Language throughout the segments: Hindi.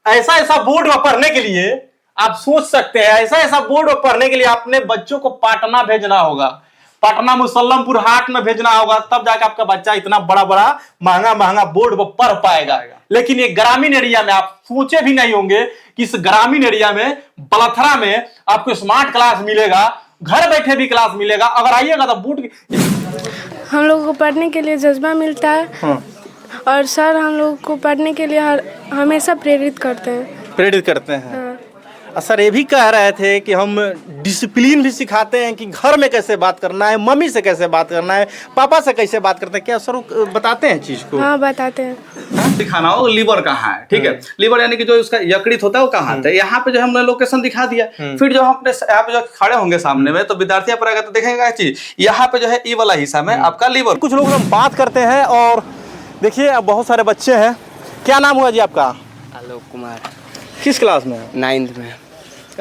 ऐसा ऐसा बोर्ड में पढ़ने के लिए आप सोच सकते हैं, ऐसा ऐसा बोर्ड में पढ़ने के लिए अपने बच्चों को पटना भेजना होगा, पटना मुसल्लमपुर हाट में भेजना होगा, तब जाकर आपका बच्चा इतना बड़ा बड़ा महंगा महंगा बोर्ड पर पढ़ पाएगा। लेकिन ये ग्रामीण एरिया में आप सोचे भी नहीं होंगे कि इस ग्रामीण एरिया में बलथरा में आपको स्मार्ट क्लास मिलेगा, घर बैठे भी क्लास मिलेगा। अगर आइएगा तो बोर्ड हम लोगों को पढ़ने के लिए जज्बा मिलता है और सर हम लोगों को पढ़ने के लिए हमेशा प्रेरित करते हैं। सर ये भी कह रहे थे कि हम डिसिप्लिन भी सिखाते हैं कि घर में कैसे बात करना है, मम्मी से कैसे बात करना है, पापा से कैसे बात करते हैं। क्या सर बताते हैं चीज को? हाँ बताते हैं। दिखाना हो लीवर कहाँ है, ठीक है, लीवर यानी कि जो उसका यकृत होता है वो कहाँ है। यहाँ पे जो हमने लोकेशन दिखा दिया, फिर जो हम अपने यहाँ पे जो खड़े होंगे सामने में तो विद्यार्थी पर आएगा तो देखेगा चीज यहाँ पे जो है ये वाला हिस्सा में आपका लीवर। कुछ लोग हम बात करते हैं और देखिए बहुत सारे बच्चे हैं। क्या नाम हुआ जी आपका? आलोक कुमार। किस क्लास में? 9th में।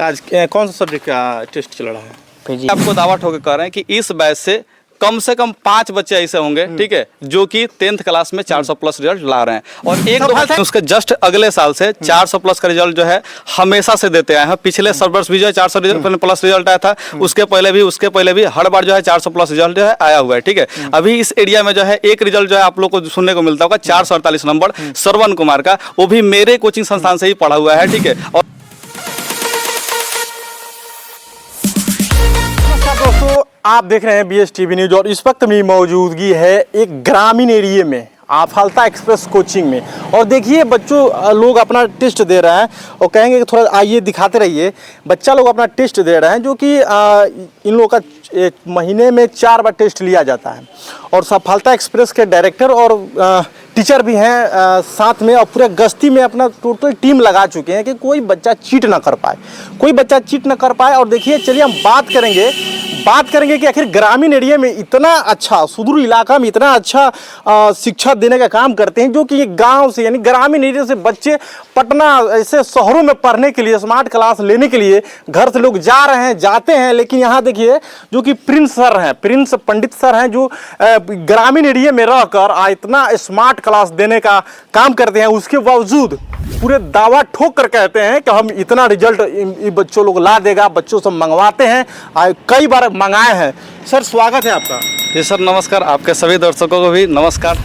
आज कौन सा सब्जेक्ट का टेस्ट चल रहा है? आपको दावा ठोके कह रहे हैं कि इस बैच से कम 5 बच्चे ऐसे होंगे, ठीक है, जो कि 10th क्लास में 400 प्लस रिजल्ट ला रहे हैं। और एक तो उसके जस्ट अगले साल से 400 प्लस का रिजल्ट जो है हमेशा से देते आए हैं। पिछले वर्ष भी जो है 400 प्लस रिजल्ट आया था, उसके पहले भी हर बार जो है 400 प्लस रिजल्ट जो है आया हुआ है, ठीक है। अभी इस एरिया में जो है एक रिजल्ट जो है आप लोग को सुनने को मिलता होगा 448 नंबर श्रवण कुमार का, वो भी मेरे कोचिंग संस्थान से ही पढ़ा हुआ है, ठीक है। और दोस्तों आप देख रहे हैं BSTV न्यूज और इस वक्त मेरी मौजूदगी है एक ग्रामीण एरिया में आफाल्ता एक्सप्रेस कोचिंग में। और देखिए बच्चों लोग अपना टेस्ट दे रहे हैं और कहेंगे कि थोड़ा आइए दिखाते रहिए। बच्चा लोग अपना टेस्ट दे रहे हैं जो कि इन लोगों का एक महीने में 4 बार टेस्ट लिया जाता है। और सफलता एक्सप्रेस के डायरेक्टर और टीचर भी हैं साथ में और पूरे गश्ती में अपना टोटल टीम लगा चुके हैं कि कोई बच्चा चीट ना कर पाए, और देखिए चलिए हम बात करेंगे कि आखिर ग्रामीण एरिया में इतना अच्छा, सुदूर इलाका में इतना अच्छा शिक्षा देने का काम करते हैं, जो कि ये गांव से यानी ग्रामीण एरिया से बच्चे पटना ऐसे शहरों में पढ़ने के लिए, स्मार्ट क्लास लेने के लिए घर से लोग जाते हैं। लेकिन यहाँ देखिए जो कि प्रिंस पंडित सर हैं जो ग्रामीण एरिया में रहकर इतना स्मार्ट क्लास देने का काम करते हैं, उसके बावजूद पूरे दावा ठोक कर कहते हैं कि हम इतना रिजल्ट बच्चों लोग ला देगा। बच्चों से मंगवाते हैं, कई बार मंगाए हैं। सर स्वागत है आपका। जी सर नमस्कार, आपके सभी दर्शकों को भी नमस्कार।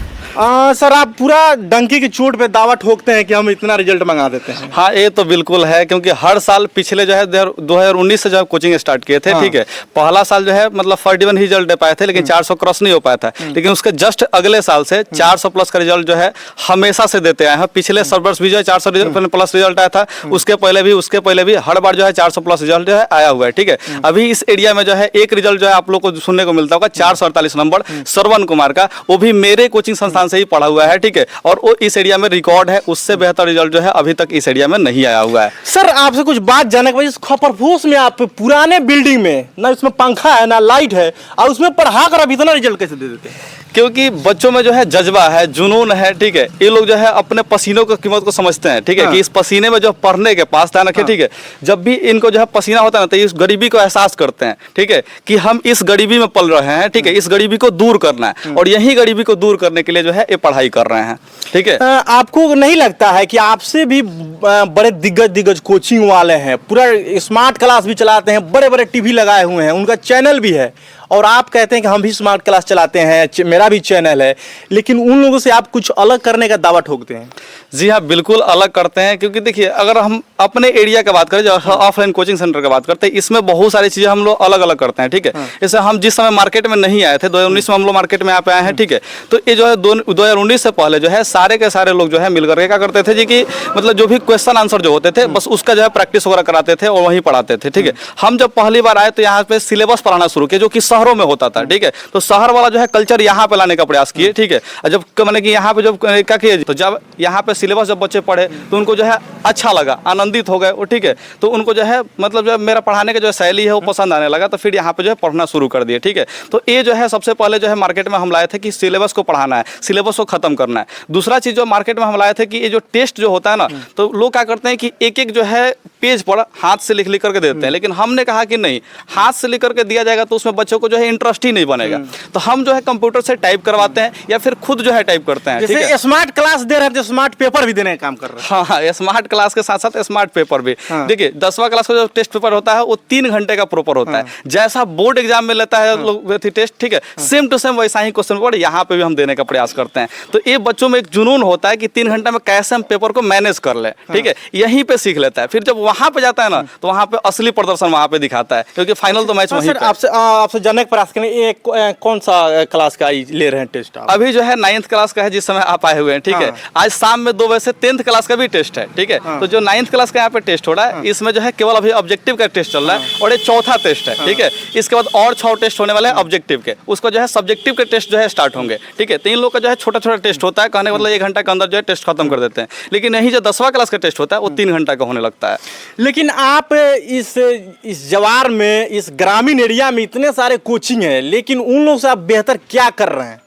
सर आप पूरा डंकी की चोट पे दावा ठोकते हैं कि हम इतना रिजल्ट मंगा देते हैं। हाँ ये तो बिल्कुल है, क्योंकि हर साल पिछले जो है 2019 से जो कोचिंग स्टार्ट किए थे, ठीक है, पहला साल जो है मतलब 41 ही रिजल्ट दे पाए थे, लेकिन 400 क्रॉस नहीं हो पाया था। लेकिन उसके जस्ट अगले साल से 400 प्लस का रिजल्ट जो है हमेशा से देते आए हैं। पिछले वर्ष भी जो है 400 प्लस रिजल्ट आया था, उसके पहले भी हर बार जो है 400 प्लस रिजल्ट जो है आया हुआ है, ठीक है। अभी इस एरिया में जो है एक रिजल्ट जो है आप लोग को सुनने को मिलता होगा 448 नंबर श्रवण कुमार का, वो भी मेरे कोचिंग संस्थान से ही पढ़ा हुआ है, ठीक है। और वो इस एरिया में रिकॉर्ड है, उससे बेहतर रिजल्ट जो है अभी तक इस एरिया में नहीं आया हुआ है। सर आपसे कुछ बात जानने के बाद, इस खपरफूस में आप पुराने बिल्डिंग में ना इसमें पंखा है ना लाइट है, और उसमें पढ़ा कर अब इतना रिजल्ट कैसे दे देते हैं? क्योंकि बच्चों में जो है जज्बा है, जुनून है, ठीक है। ये लोग जो है अपने पसीनों की कीमत को समझते हैं, ठीक है, कि इस पसीने में जो पढ़ने के पास ध्यान रखें, ठीक है। जब भी इनको जो है पसीना होता है ना, तो इस गरीबी को एहसास करते हैं, ठीक है, कि हम इस गरीबी में पल रहे हैं, ठीक है, इस गरीबी को दूर करना है। और यही गरीबी को दूर करने के लिए जो है ये पढ़ाई कर रहे हैं, ठीक है। आपको नहीं लगता है कि आपसे भी बड़े दिग्गज कोचिंग वाले हैं, पूरा स्मार्ट क्लास भी चलाते हैं, बड़े बड़े टीवी लगाए हुए हैं, उनका चैनल भी है, और आप कहते हैं कि हम भी स्मार्ट क्लास चलाते हैं, मेरा भी चैनल है, लेकिन उन लोगों से आप कुछ अलग करने का दावा ठोकते हैं? जी हाँ बिल्कुल अलग करते हैं, क्योंकि देखिए अगर हम अपने एरिया की बात करें, जो ऑफलाइन कोचिंग सेंटर की बात करते हैं, इसमें बहुत सारी चीज़ें हम लोग अलग अलग करते हैं, ठीक है। जैसे हम जिस समय मार्केट में नहीं आए थे, 2019 में हम लोग मार्केट में आए हैं, ठीक है। तो ये जो है 2019 से पहले जो है सारे के सारे लोग जो है मिल करके क्या करते थे जी, कि मतलब जो भी क्वेश्चन आंसर जो होते थे बस उसका जो है प्रैक्टिस वगैरह कराते थे और वहीं पढ़ाते थे, ठीक है। हम जब पहली बार आए तो यहाँ पे सिलेबस पढ़ाना शुरू किया, जो कि शहरों में होता था, ठीक है। तो शहर वाला जो है कल्चर यहाँ पे लाने का प्रयास किए, ठीक है। जब मैंने कि यहाँ पे जब क्या किए, तो जब यहाँ पे सिलेबस जब बच्चे पढ़े तो उनको जो है अच्छा लगा, आनंदित हो गए वो, ठीक है। तो उनको जो है मतलब जो मेरा पढ़ाने का जो शैली है वो पसंद आने लगा, तो फिर यहाँ पे जो है पढ़ना शुरू कर दिए, ठीक है। तो ये जो है सबसे पहले जो है मार्केट में हम लाए थे कि सिलेबस को पढ़ाना है, सिलेबस को खत्म करना है। दूसरा चीज़ जो मार्केट में हम लाए थे कि ये जो टेस्ट जो होता है ना, तो लोग क्या करते हैं कि एक एक जो है पेज पर हाथ से लिख करके देते हैं, लेकिन हमने कहा कि नहीं, हाथ से लिख करके दिया जाएगा तो उसमें बच्चों को जो है इंटरेस्ट ही नहीं बनेगा। तो हम जो है कंप्यूटर से टाइप करवाते हैं या फिर खुद जो है टाइप करते हैं। ठीक है, जैसे स्मार्ट क्लास दे रहे हैं तो स्मार्ट पेपर भी देने का काम कर रहे हैं। हाँ, स्मार्ट क्लास के साथ साथ स्मार्ट पेपर भी। देखिए 10वां क्लास का जो टेस्ट पेपर होता है वो 3 घंटे का प्रॉपर होता है, जैसा बोर्ड एग्जाम में लेता है लोग टेस्ट, ठीक है, सेम टू सेम वैसा ही क्वेश्चन पेपर यहाँ पे भी हम देने का प्रयास करते हैं। तो ये बच्चों में एक जुनून होता है कि 3 घंटे में कैसे हम पेपर को मैनेज कर ले, ठीक है, यहीं पे सीख लेता है। फिर जब वहां पे जाता है ना तो वहां पे असली प्रदर्शन वहां पे दिखाता है, क्योंकि फाइनल तो मैच वहीं पे। आपसे जानने का प्रयास करें, ये कौन सा क्लास का ले रहे हैं टेस्ट आप? अभी जो है 9th क्लास का है जिस समय आप आए हुए हैं, ठीक है। आज शाम में 2 बजे से 10th क्लास का भी टेस्ट है, ठीक है। तो जो 9th क्लास का यहाँ पे टेस्ट हो रहा है, इसमें जो है केवल अभी ऑब्जेक्टिव का टेस्ट चल रहा है और ये चौथा टेस्ट है, ठीक है। इसके बाद और 6 टेस्ट होने वाले हैं ऑब्जेक्टिव के, उसको जो है सब्जेक्टिव के टेस्ट जो है स्टार्ट होंगे, ठीक है। 3 लोग का जो है छोटा छोटा टेस्ट होता है, कहने का मतलब 1 घंटा के अंदर जो है टेस्ट खत्म कर देते हैं। लेकिन यही जो 10वां क्लास का टेस्ट होता है वो 3 घंटा का होने लगता है। लेकिन आप इस जवार में, इस ग्रामीण एरिया में इतने सारे कोचिंग है, लेकिन उन लोगों से आप बेहतर क्या कर रहे हैं?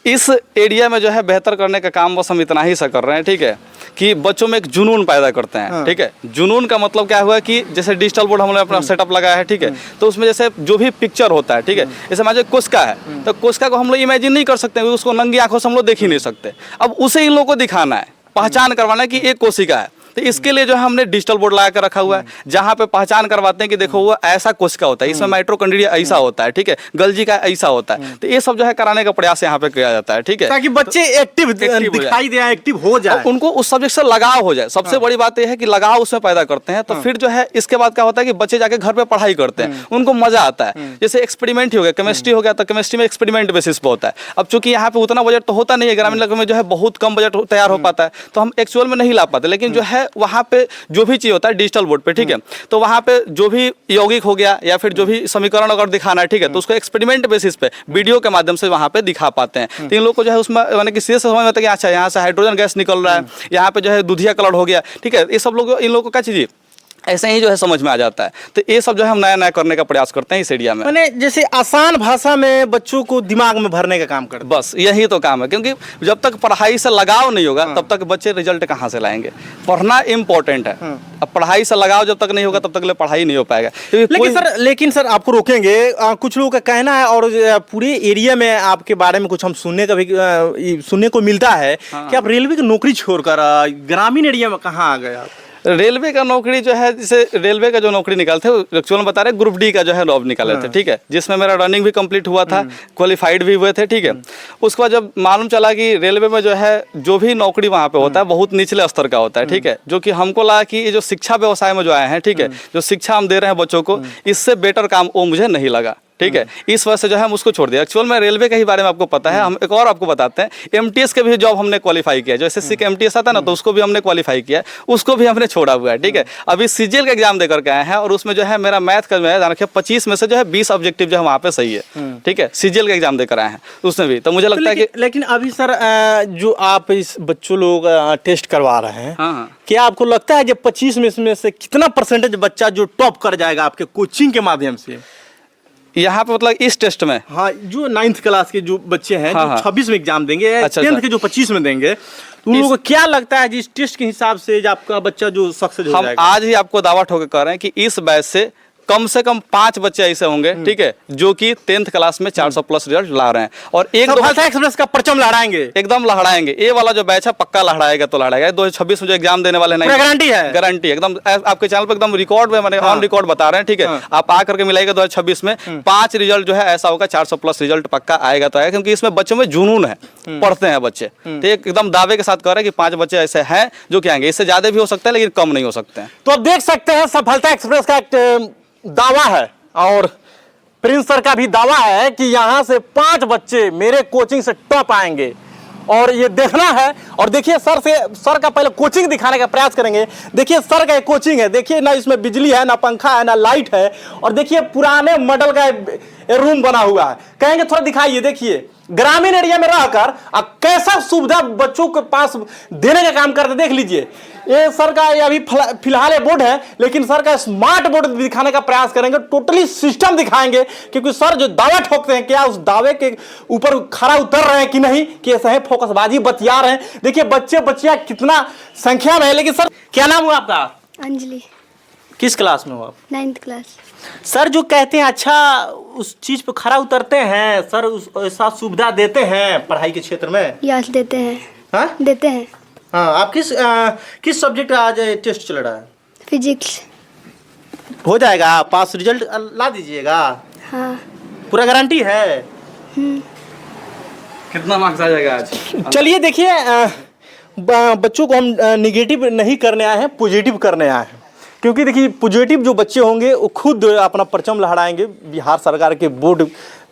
इस एरिया में जो है बेहतर करने का काम बस हम इतना ही सा कर रहे हैं, ठीक है, कि बच्चों में एक जुनून पैदा करते हैं, ठीक है। जुनून का मतलब क्या हुआ कि जैसे डिजिटल बोर्ड हमने अपना सेटअप लगाया है, ठीक है, तो उसमें जैसे जो भी पिक्चर होता है, ठीक है, जैसे मान लीजिए कोशिका है, तो कोशिका को हम लोग इमेजिन नहीं कर सकते, क्योंकि उसको नंगी आंखों से हम लोग देख ही नहीं सकते। अब उसे इन लोगों को दिखाना है, पहचान करवाना है कि एक कोशिका है। तो इसके लिए जो है हमने डिजिटल बोर्ड लगा कर रखा हुआ है, जहाँ पे पहचान करवाते हैं कि देखो वो ऐसा कोशिका होता है, इसमें माइटोकॉन्ड्रिया ऐसा होता है, ठीक है, गल्जी का ऐसा होता है। तो ये सब जो है कराने का प्रयास यहाँ पे किया जाता है, ठीक है, ताकि बच्चे एक्टिव दिखाई दे, एक्टिव हो जाए, उनको उस सब्जेक्ट से लगाव हो जाए। सबसे बड़ी बात यह है कि लगाव उसमें पैदा करते हैं, तो फिर जो है इसके बाद क्या होता है कि बच्चे जाके घर पे पढ़ाई करते हैं, उनको मजा आता है। जैसे एक्सपेरिमेंट ही हो गया, केमिस्ट्री हो गया, तो केमिस्ट्री में एक्सपेरिमेंट बेसिस पे होता है। अब चूंकि यहाँ पे उतना बजट तो होता नहीं है, ग्रामीण इलाके में जो है बहुत कम बजट तैयार हो पाता है, तो हम एक्चुअल में नहीं ला पाते। लेकिन जो है वहाँ पे जो भी चीज होता है डिजिटल बोर्ड पे, ठीक है, तो वहाँ पे जो भी यौगिक हो गया या फिर जो भी समीकरण अगर दिखाना है, ठीक है, तो उसको एक्सपेरिमेंट बेसिस पे वीडियो के माध्यम से वहाँ पे दिखा पाते हैं। तो इन लोग को जो है उसमें मैंने किसी से समझ में आता है कि अच्छा यहाँ से हाइड्रोजन गैस निकल रहा है, यहाँ पे जो है दूधिया कलर हो गया, ठीक है, ये सब लोग इन लोगों को क्या चीज़ ऐसे ही जो है समझ में आ जाता है। तो ये सब जो है हम नया नया करने का प्रयास करते हैं इस एरिया में। मैंने जैसे आसान भाषा में बच्चों को दिमाग में भरने का काम करते हैं। बस यही तो काम है, क्योंकि जब तक पढ़ाई से लगाव नहीं होगा तब तक बच्चे रिजल्ट कहाँ से लाएंगे। पढ़ना इम्पोर्टेंट है, अब पढ़ाई से लगाव जब तक नहीं होगा तब तक ले पढ़ाई नहीं हो पाएगा। लेकिन सर आपको रोकेंगे, कुछ लोगों का कहना है और पूरे एरिया में आपके बारे में कुछ हम सुनने को मिलता है कि आप रेलवे की नौकरी छोड़कर ग्रामीण एरिया में कहाँ आ गए आप? रेलवे का नौकरी जो है, जैसे रेलवे का जो नौकरी निकालते थे एक्चुअल में बता रहे ग्रुप डी का जो है जॉब निकाले थे, ठीक है, जिसमें मेरा रनिंग भी कंप्लीट हुआ था, क्वालिफाइड भी हुए थे, ठीक है। उसके बाद जब मालूम चला कि रेलवे में जो है जो भी नौकरी वहाँ पे होता है बहुत निचले स्तर का होता है, ठीक है, जो कि हमको लगा कि ये जो शिक्षा व्यवसाय में जो आए हैं, ठीक है, जो शिक्षा हम दे रहे हैं बच्चों को, इससे बेटर काम वो मुझे नहीं लगा, ठीक है। इस वजह से जो है हम उसको छोड़ दिया। एक्चुअल में रेलवे के ही बारे में आपको पता है, हम एक और आपको बताते हैं, एमटीएस के भी जॉब हमने क्वालिफाई किया, जो एसएससी का एमटीएस आता है ना, तो उसको भी हमने क्वालिफाई किया, उसको भी हमने छोड़ा हुआ है, ठीक है। अभी सीजीएल का एग्जाम देकर के आए हैं और उसमें जो है मेरा मैथ का जो है ध्यान रखिए 25 में से जो है 20 ऑब्जेक्टिव जो है वहाँ पे सही है, ठीक है, सीजीएल का एग्जाम देकर आए हैं उसमें भी। तो मुझे लगता है कि लेकिन अभी सर जो आप इस बच्चों लोग टेस्ट करवा रहे हैं, हाँ, क्या आपको लगता है जब 25 में से कितना परसेंटेज बच्चा जो टॉप कर जाएगा आपके कोचिंग के माध्यम से यहाँ पे, मतलब इस टेस्ट में? हाँ, जो 9th क्लास के जो बच्चे हैं, हाँ, जो 26 में एग्जाम देंगे, 10th के जो 25 में देंगे, तो उन लोगों को क्या लगता है जिस टेस्ट के हिसाब से आपका बच्चा जो सक्सेस हो जाएगा? हम आज ही आपको दावा ठोक कर रहे हैं कि इस बैच से कम 5 बच्चे ऐसे होंगे, ठीक है, जो कि 10th क्लास में 400 प्लस रिजल्ट ला रहे हैं और एक सफलता एक्सप्रेस का परचम लहराएंगे, एकदम लहराएंगे। ये वाला जो बैच है पक्का लहराएगा तो लहराएगा। 2026 में जो एग्जाम देने वाले हैं, गारंटी है, गारंटी एकदम आपके चैनल पर एकदम रिकॉर्ड में, मैंने ऑन रिकॉर्ड बता रहे हैं, ठीक है। आप आकर के मिलाइएगा 2026 में 5 रिजल्ट जो है ऐसा होगा, 400 प्लस रिजल्ट पक्का आएगा तो आएगा, क्योंकि इसमें बच्चों में जुनून है, पढ़ते हैं बच्चे। तो एकदम दावे के साथ कह रहे हैं कि 5 बच्चे ऐसे हैं जो कि आएंगे, इससे ज्यादा भी हो सकता है लेकिन कम नहीं हो सकते हैं। तो अब देख सकते हैं सफलता एक्सप्रेस का एक दावा है और प्रिंस सर का भी दावा है कि यहाँ से 5 बच्चे मेरे कोचिंग से टॉप आएंगे और ये देखना है। और देखिए सर का पहले कोचिंग दिखाने का प्रयास करेंगे। देखिए सर का कोचिंग है, देखिए ना इसमें बिजली है, ना पंखा है, ना लाइट है, और देखिए पुराने मॉडल का रूम बना हुआ है। कहेंगे थोड़ा दिखाइए, देखिए ग्रामीण एरिया में रहकर कैसा सुविधा बच्चों के पास देने का काम करते, देख लीजिए। ये सर का ये अभी फिलहाल बोर्ड है, लेकिन सर का स्मार्ट बोर्ड दिखाने का प्रयास करेंगे, टोटली सिस्टम दिखाएंगे, क्योंकि सर जो दावा ठोकते हैं क्या उस दावे के ऊपर खरा उतर रहे हैं कि नहीं, कि ऐसा है फोकसबाजी बतिया रहे हैं। देखिए बच्चे बच्चियां कितना संख्या में है। लेकिन सर क्या नाम हुआ आपका? अंजलि। किस क्लास में हो आप? 9th class. सर जो कहते हैं अच्छा उस चीज पे खरा उतरते हैं सर, उस ऐसा सुविधा देते हैं पढ़ाई के क्षेत्र में? यस देते हैं। हाँ देते हैं। हाँ, आप किस सब्जेक्ट का आज टेस्ट चल रहा है? फिजिक्स। हो जाएगा पास, रिजल्ट ला दीजिएगा? हाँ। पूरा गारंटी है? कितना मार्क्स आ जाएगा आज? चलिए देखिए, बच्चों को हम निगेटिव नहीं करने आए हैं, पॉजिटिव करने आए हैं। क्योंकि देखिए पॉजिटिव जो बच्चे होंगे वो खुद अपना परचम लहराएंगे, बिहार सरकार के बोर्ड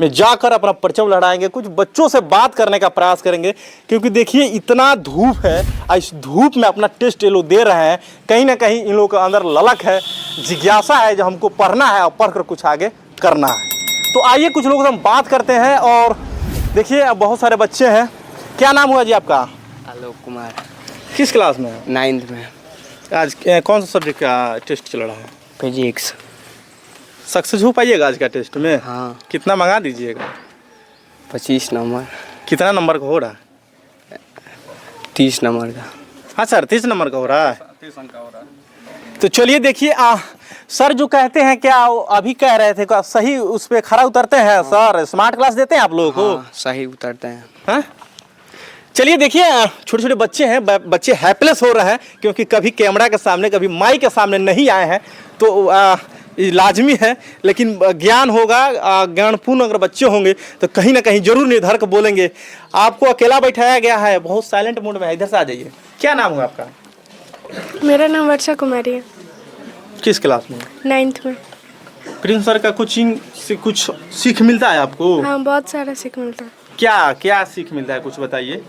में जाकर अपना परचम लहराएंगे, कुछ बच्चों से बात करने का प्रयास करेंगे। क्योंकि देखिए इतना धूप है, इस धूप में अपना टेस्ट ये लोग दे रहे हैं, कहीं ना कहीं इन लोगों के अंदर ललक है, जिज्ञासा है, जो हमको पढ़ना है और पढ़ कर कुछ आगे करना है। तो आइए कुछ लोगों से हम बात करते हैं। और देखिए बहुत सारे बच्चे हैं। क्या नाम हुआ जी आपका? आलोक कुमार। किस क्लास में? 9th में। आज कौन सा सब्जेक्ट का टेस्ट चल रहा है? फिजिक्स। सक्सेस हो पाइएगा आज का टेस्ट में? हाँ। कितना मंगा दीजिएगा? 25 नंबर। कितना नंबर का हो रहा है? 30 नंबर का। हाँ सर, 30 नंबर का हो रहा है। 30 अंक का हो रहा है। तो चलिए देखिए, सर जो कहते हैं क्या अभी कह रहे थे, क्या सही उस पर खरा उतरते हैं? सर स्मार्ट क्लास देते हैं आप लोगों को? हाँ, सही उतरते हैं। हाँ? चलिए देखिए, छोटे छोटे बच्चे हैं, बच्चे हैप्पीलेस हो रहे हैं क्योंकि कभी कैमरा के सामने, कभी माइक के सामने नहीं आए हैं। तो ये लाजमी है, लेकिन ज्ञान होगा, ज्ञानपूर्ण अगर बच्चे होंगे तो कहीं ना कहीं जरूर निर्धर बोलेंगे। आपको अकेला बैठाया गया है, बहुत साइलेंट मोड में है, इधर से आ जाइए। क्या नाम हुआ आपका? मेरा नाम वर्षा कुमारी है। किस क्लास में? 9th में। प्रिंस सर का कोचिंग से कुछ सीख मिलता है आपको? हाँ, बहुत सारा सीख मिलता है। क्या क्या सीख मिलता है, कुछ बताइए।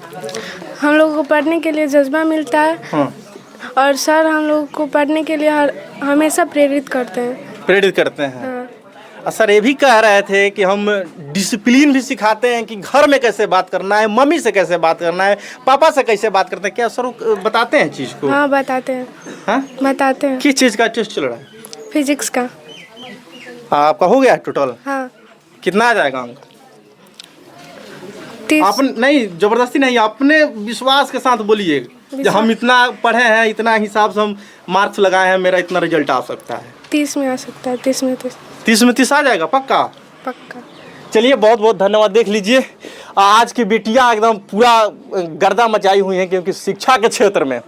हम लोगों को पढ़ने के लिए जज्बा मिलता है। हाँ। और सर हम लोगों को पढ़ने के लिए हमेशा प्रेरित करते हैं। प्रेरित करते हैं। हाँ। सर ये भी कह रहे थे कि हम डिसिप्लिन भी सिखाते हैं कि घर में कैसे बात करना है, मम्मी से कैसे बात करना है, पापा से कैसे बात करते हैं। क्या सर बताते हैं चीज़ को? हाँ बताते हैं। हाँ बताते हैं। किस चीज़ का टेस्ट चल रहा है? फिजिक्स का। आपका हो गया टोटल? हाँ। कितना आ जाएगा अंक? 30। आप नहीं, जबरदस्ती नहीं, अपने विश्वास के साथ बोलिए। जब हम इतना पढ़े हैं, इतना हिसाब से हम मार्क्स लगाए हैं, मेरा इतना रिजल्ट आ सकता है। 30 में आ सकता है। 30 में 30। 30 में 30 आ जाएगा पक्का? पक्का। चलिए बहुत बहुत धन्यवाद। देख लीजिए आज की बेटियां एकदम पूरा गर्दा मचाई हुई हैं, क्योंकि शिक्षा के क्षेत्र में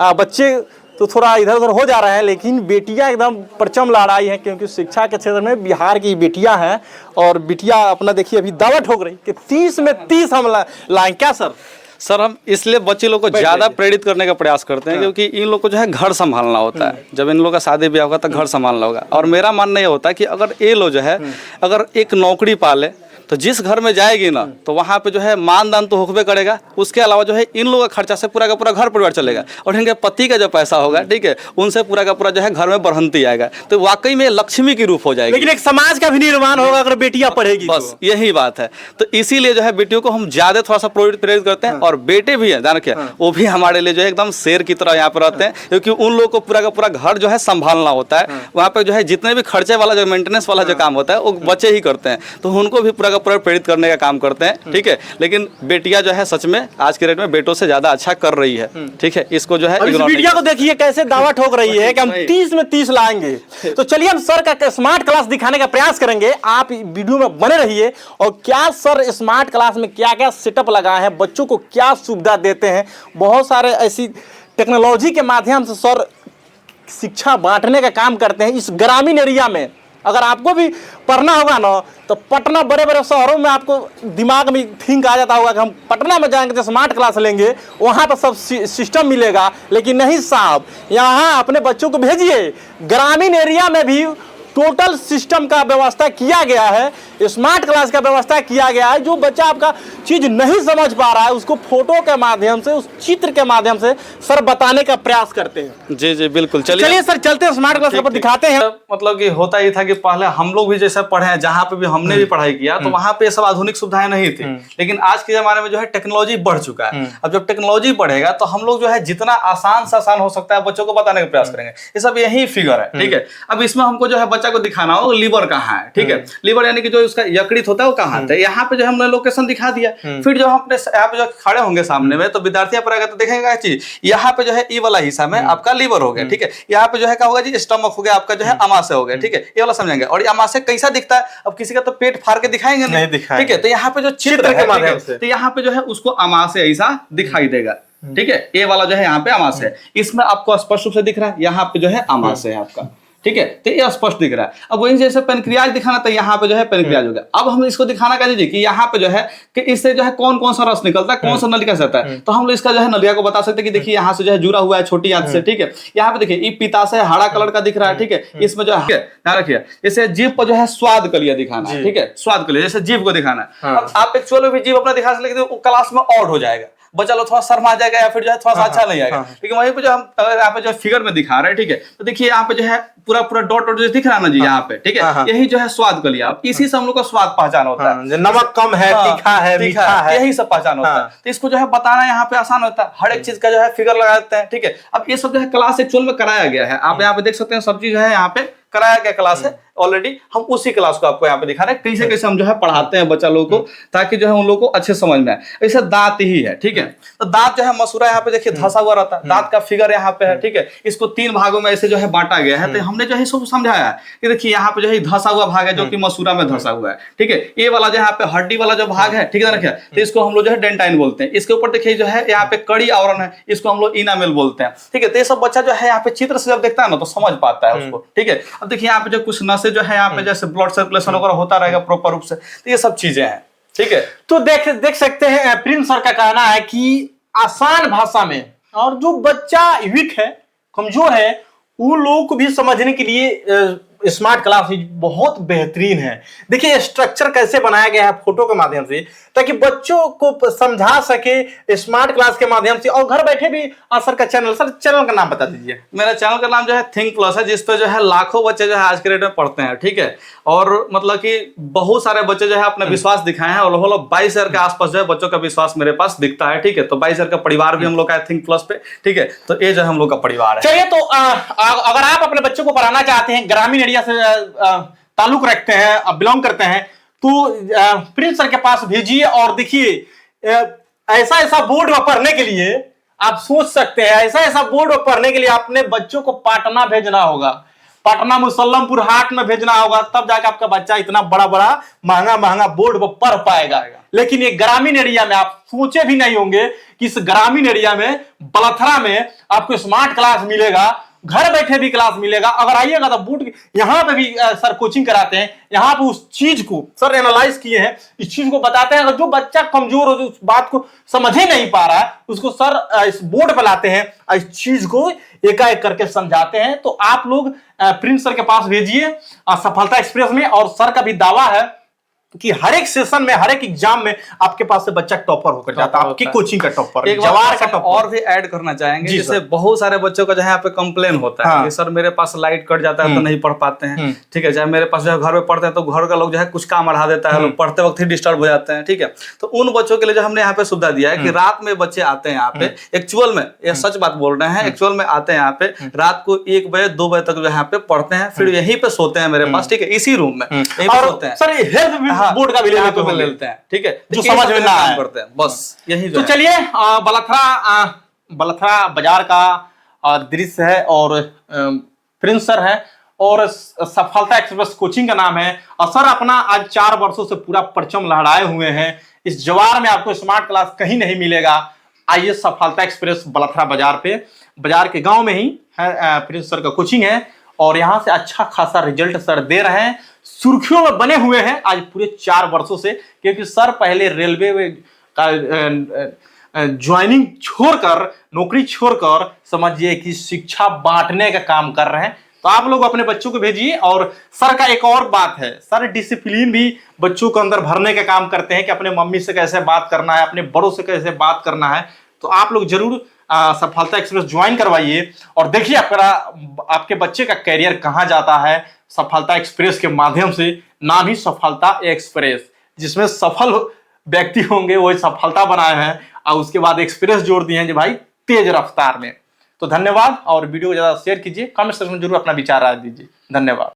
बच्चे तो थोड़ा इधर उधर हो जा रहे हैं, लेकिन बेटियां एकदम परचम लहराई हैं, क्योंकि शिक्षा के क्षेत्र में बिहार की बेटियां हैं। और बेटियां अपना देखिए अभी दावा ठोक रही कि 30 में 30 हम लाएं। क्या सर? सर हम इसलिए बच्चे लोग को ज़्यादा प्रेरित करने का प्रयास करते हैं क्योंकि इन लोग को जो है घर संभालना होता है। जब इन लोग का शादी ब्याह होगा तो घर संभालना होगा। और मेरा मानना ये होता है कि अगर ये लोग जो है अगर एक नौकरी पाले तो जिस घर में जाएगी ना तो वहाँ पे जो है मानदान तो होकबे करेगा, उसके अलावा जो है इन लोगों का खर्चा से पूरा का पूरा घर परिवार चलेगा और इनके पति का जो पैसा होगा, ठीक है, उनसे पूरा का पूरा जो है घर में बढ़ंती आएगा। तो वाकई में लक्ष्मी की रूप हो जाएगी। लेकिन एक समाज का भी निर्माण होगा अगर बेटियां पढ़ेगी। बस यही बात है। तो इसीलिए जो है बेटियों को हम ज्यादा थोड़ा सा प्रेरित करते हैं। और बेटे भी हैं, जान रखिए, वो भी हमारे लिए जो है एकदम शेर की तरह यहाँ पर रहते हैं, क्योंकि उन लोगों को पूरा का पूरा घर जो है संभालना होता है। वहाँ पे जो है जितने भी खर्चे वाला जो मेंटेनेंस वाला जो काम होता है वो बच्चे ही करते हैं। तो उनको भी पूरा का पूरा प्रेरित करने का काम करते हैं, ठीक है। लेकिन बेटियां जो है सच में आज के रेट में बेटों से ज्यादा अच्छा कर रही है, ठीक है। इसको जो है इस वीडियो को देखिए कैसे दावा ठोक रही है कि हम 30 में 30 लाएंगे। तो चलिए हम सर का स्मार्ट क्लास दिखाने का प्रयास करेंगे। आप वीडियो में बने रहिए। और क्या सर स्मार्ट क्लास में क्या क्या सेटअप लगाए हैं, बच्चों को क्या सुविधा देते हैं, बहुत सारे ऐसी टेक्नोलॉजी के माध्यम से सर शिक्षा बांटने का काम करते हैं इस ग्रामीण एरिया में। अगर आपको भी पढ़ना होगा ना तो पटना बड़े बड़े शहरों में आपको दिमाग में थिंक आ जाता होगा कि हम पटना में जाएंगे तो स्मार्ट क्लास लेंगे, वहाँ पर सब सिस्टम मिलेगा। लेकिन नहीं साहब, यहाँ अपने बच्चों को भेजिए। ग्रामीण एरिया में भी टोटल सिस्टम का व्यवस्था किया गया है, स्मार्ट क्लास का व्यवस्था किया गया है। जो बच्चा आपका चीज़ नहीं समझ पा रहा है उसको फोटो के माध्यम से, उस चित्र के माध्यम से सर बताने का प्रयास करते हैं। जी जी बिल्कुल। चलिए सर चलते हैं स्मार्ट क्लास पर दिखाते हैं। मतलब कि होता ही था कि पहले हम लोग भी जैसे पढ़े हैं, जहाँ पे भी हमने भी पढ़ाई किया तो वहाँ पे सब आधुनिक सुविधाएं नहीं थी। लेकिन आज के जमाने में जो है टेक्नोलॉजी बढ़ चुका है। अब जब टेक्नोलॉजी बढ़ेगा तो हम लोग जो है जितना आसान से आसान हो सकता है बच्चों को बताने का प्रयास करेंगे। ये सब यही फिगर है, ठीक है। अब इसमें हमको जो है बच्चा को दिखाना हो लीवर कहाँ है, ठीक है, लीवर यानी कि जो उसका यकृत होता है वो कहाँ है, यहाँ पे जो हमने लोकेशन दिखा दिया। फिर जो हम अपने यहाँ पे जो खड़े होंगे सामने में, तो विद्यार्थी पर आएगा तो देखेगा चीज, यहाँ पे जो है ई वाला हिस्सा में आपका लीवर हो गया, ठीक है, यहाँ पे जो है क्या होगा जी, स्टमक हो गया आपका, जो है अमाशय हो गया, ठीक है, ये वाला समझेंगे। और अमाशय कैसा दिखता है, अब किसी का तो पेट फाड़ के दिखाएंगे नहीं, ठीक है, तो यहाँ पे जो चित्र के माध्यम से, तो यहाँ पे जो है उसको अमाशय ऐसा दिखाई देगा, ठीक है, ये वाला जो है यहाँ पे अमाशय है, इसमें आपको स्पष्ट रूप से दिख रहा है, यहाँ पे जो है अमाशय है आपका, ठीक है, तो ये स्पष्ट दिख रहा है। अब वही जैसे पेनक्रियाज दिखाना, तो यहाँ पे जो है पेनक्रियाज हो गया। अब हम इसको दिखाना क्या दीजिए कि यहाँ पे जो है कि इससे जो है कौन कौन सा रस निकलता है, कौन सा नलिका से आता है, तो हम लोग इसका जो है नलिका को बता सकते हैं कि देखिए यहाँ से जो है जुड़ा हुआ है छोटी आंत से, ठीक है, यहाँ पे देखिए ये पित्ताशय हरा कलर का दिख रहा है, ठीक है, इसमें जो है ध्यान रखिए, जैसे जीभ पर जो है स्वाद कलिया दिखाना है, ठीक है, स्वाद कलिया जैसे जीभ को दिखाना है। अब आप एक्चुअल में भी जीभ अपना दिखा सकते, लेकिन क्लास में ऑड हो जाएगा, बच्चा लोग थोड़ा शर्मा जाएगा या फिर जो है थोड़ा सा अच्छा नहीं आएगा, लेकिन वहीं पे जो हम यहाँ पे जो फिगर में दिखा रहे हैं, ठीक है, तो देखिए यहाँ पे जो है पूरा पूरा डॉट डॉट जो दिख रहा है ना जी, यहाँ पे, ठीक है, यही जो है स्वाद कलिया, इसी से हम लोग का स्वाद पहचान होता है, नमक कम है, तीखा है, मीठा है, यही सब पहचान होता है। तो इसको जो है बताना यहाँ पे आसान होता है, हर एक चीज का जो है फिगर लगा देते हैं, ठीक है। अब ये सब जो है क्लास एक्चुअल में कराया गया है, आप यहाँ पे देख सकते हैं, सब चीज है यहाँ पे कराया गया क्लास है ऑलरेडी, हम उसी क्लास को आपको यहाँ पे दिखा रहे हैं कैसे कैसे हम जो है पढ़ाते हैं बच्चा लोगों को, ताकि जो है उन लोगों को अच्छे समझ में आए। ऐसे दांत ही है, ठीक है, तो दांत जो है मसूरा यहाँ पे देखिए धंसा हुआ रहता है, दांत का फिगर यहाँ पे है, ठीक है, इसको 3 भागों में ऐसे जो है बांटा गया है। तो हमने जो है इसको समझाया है कि देखिए यहाँ पे जो है धंसा हुआ भाग है जो कि मसूरा में धंसा हुआ है, ठीक है, ये वाला जो यहाँ पे हड्डी वाला जो भाग है, ठीक है रखिए, तो इसको हम लोग जो है डेंटाइन बोलते हैं। इसके ऊपर देखिए जो है यहाँ पे कड़ी आवरण है, इसको हम लोग इनामेल बोलते हैं, ठीक है। तो ये सब बच्चा जो है यहाँ पे चित्र से जब देखता है ना तो समझ पाता है उसको, ठीक है। अब देखिए यहाँ पे जो कुछ नसें जो है यहाँ पे जैसे ब्लड सर्कुलेशन वगैरह होता रहेगा प्रॉपर रूप से, तो ये सब चीजें हैं, ठीक है। तो देख सकते हैं प्रिंस सर का कहना है कि आसान भाषा में, और जो बच्चा वीक है, कमजोर है, उन लोगों को भी समझने के लिए स्मार्ट क्लास बहुत बेहतरीन है। देखिए स्ट्रक्चर कैसे बनाया गया है फोटो के माध्यम से, ताकि बच्चों को समझा सके स्मार्ट क्लास के माध्यम से। और घर बैठे भी सर का चैनल, सर चैनल का नाम बता दीजिए। मेरा चैनल का नाम जो है थिंक प्लस है, जिस पे जो है लाखों बच्चे जो है आज के डेट में पढ़ते हैं, ठीक है। और मतलब कि बहुत सारे बच्चे जो है अपना विश्वास दिखाए हैं, और लगभग 22,000 के आसपास जो है बच्चों का विश्वास मेरे पास दिखता है, ठीक है। तो 22,000 का परिवार भी हम लोग का है थिंक प्लस पे, ठीक है। तो ये जो हम लोग का परिवार है। चलिए, तो अगर आप अपने बच्चों को पढ़ाना चाहते हैं, ग्रामीण एरिया से ताल्लुक रखते हैं, बिलोंग करते हैं, तो प्रिंस सर के पास भेजिए। और देखिए ऐसा ऐसा बोर्ड पर पढ़ने के लिए आप सोच सकते हैं, ऐसा ऐसा बोर्ड पर पढ़ने के लिए अपने बच्चों को पटना भेजना होगा, पटना मुसल्लमपुर हाट में भेजना होगा, तब जाकर आपका बच्चा इतना बड़ा बड़ा महंगा महंगा बोर्ड पर पढ़ पाएगा। लेकिन ये ग्रामीण एरिया में आप सोचे भी नहीं होंगे कि इस ग्रामीण एरिया में बलथरा में आपको स्मार्ट क्लास मिलेगा, घर बैठे भी क्लास मिलेगा। अगर आइएगा तो बूट यहाँ पे भी सर कोचिंग कराते हैं, यहाँ पे उस चीज को सर एनालाइज किए हैं, इस चीज को बताते हैं। अगर जो बच्चा कमजोर हो, जो उस बात को समझ ही नहीं पा रहा है, उसको सर इस बोर्ड पे लाते हैं, इस चीज को एकाएक करके समझाते हैं। तो आप लोग प्रिंस सर के पास भेजिए सफलता एक्सप्रेस में। और सर का भी दावा है कि हर एक सेशन में, हर एक एग्जाम में आपके पास से बच्चा टॉपर होकर जाता है, आपकी कोचिंग का टॉपर, एक जवार का टॉपर। और भी ऐड करना चाहेंगे, जैसे बहुत सारे बच्चों का जो है यहाँ पे कंप्लेन होता है कि सर मेरे पास लाइट कट जाता है तो नहीं पढ़ पाते हैं, ठीक है। चाहे मेरे पास जो है घर में पढ़ते हैं तो घर का लोग जो है कुछ काम बढ़ा देता है, लोग पढ़ते वक्त ही डिस्टर्ब हो जाते हैं, ठीक है। तो उन बच्चों के लिए जो हमने यहाँ पे सुविधा दिया है कि रात में बच्चे आते हैं यहाँ पे, एक्चुअल में ये सच बात बोल रहे हैं, एक्चुअल में आते हैं यहाँ पे रात को 1 बजे 2 बजे तक जो यहाँ पे पढ़ते हैं, फिर यहीं पे सोते हैं मेरे पास, ठीक है, इसी रूम में यहीं पे सोते हैं। सर हेल्थ बोर्ड का भी लेते हैं, ठीक है, जो समझ में ना आए करते हैं, बस यही। तो चलिए बलथरा बाजार का दृश्य है, और प्रिंस सर है, और सफलता एक्सप्रेस कोचिंग का नाम है। और सर अपना आज 4 वर्षों से पूरा परचम लहराए हुए हैं। इस जवार में आपको स्मार्ट क्लास कहीं नहीं मिलेगा। आइए सफलता एक्सप्रेस बलथरा बाजार पे, बाजार के गांव में ही है प्रिंस सर का कोचिंग है, और यहाँ से अच्छा खासा रिजल्ट सर दे रहे हैं, सुर्खियों में बने हुए हैं आज पूरे 4 वर्षों से। क्योंकि सर पहले रेलवे का ज्वाइनिंग छोड़कर, नौकरी छोड़कर समझिए कि शिक्षा बांटने का काम कर रहे हैं। तो आप लोग अपने बच्चों को भेजिए। और सर का एक और बात है, सर डिसिप्लिन भी बच्चों के अंदर भरने का काम करते हैं कि अपने मम्मी से कैसे बात करना है, अपने बड़ों से कैसे बात करना है। तो आप लोग जरूर सफलता एक्सप्रेस ज्वाइन करवाइए, और देखिए आपके बच्चे का कैरियर कहाँ जाता है सफलता एक्सप्रेस के माध्यम से। नाम ही सफलता एक्सप्रेस, जिसमें सफल व्यक्ति होंगे वही सफलता बनाए हैं, और उसके बाद एक्सप्रेस जोड़ दिए हैं जो भाई तेज रफ्तार में। तो धन्यवाद, और वीडियो को ज्यादा शेयर कीजिए, कमेंट सेक्शन में जरूर अपना विचार राय दीजिए। धन्यवाद।